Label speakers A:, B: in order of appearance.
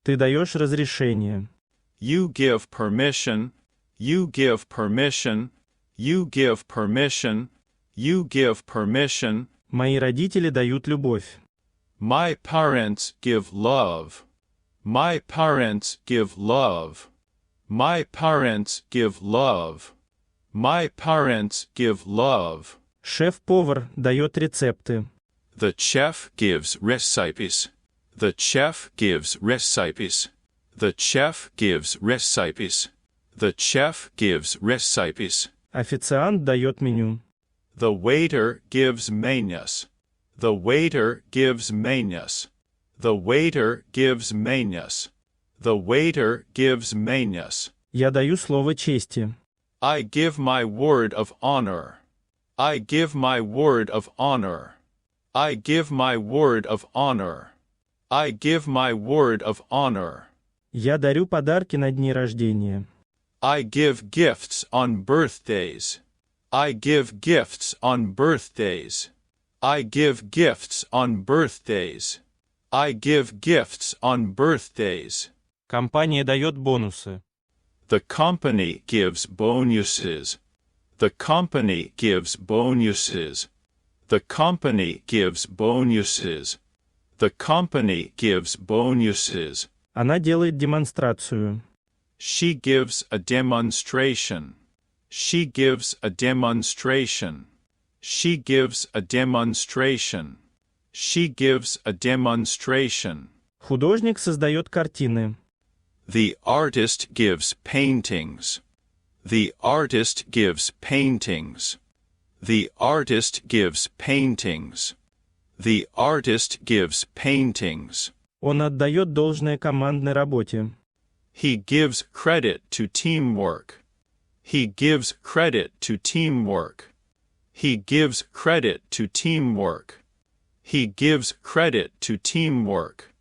A: Ты даешь разрешение.
B: You give permission. You give permission. You give permission. You give permission.
A: Мои родители дают любовь.
B: My parents give love. My parents give love. My parents give love. My parents give love.
A: Шеф-повар дает рецепты.
B: The chef gives recipes. The chef gives recipes. The chef gives recipes. The chef gives recipes.
A: Официант дает меню.
B: The waiter gives menus. The waiter gives menus. The waiter gives menus. The waiter gives menus.
A: Я даю слово чести.
B: I give my word of honor. I give my word of honor. I give my word of honor. I give my word of honor.
A: Я дарю подарки на дни рождения.
B: I give gifts on birthdays. I give gifts on birthdays. I give gifts on birthdays. I give gifts on birthdays.
A: Компания дает бонусы.
B: The company gives bonuses. The company gives bonuses. The company gives bonuses. The company gives bonuses.
A: Она делает демонстрацию.
B: She gives a demonstration. She gives a demonstration. She gives a demonstration. She gives a demonstration.
A: Художник создает картины.
B: The artist gives paintings. The artist gives paintings. The artist gives paintings. The artist gives paintings.
A: Он отдает должное командной работе.
B: He gives credit to teamwork. He gives credit to teamwork. He gives credit to teamwork. He gives credit to teamwork.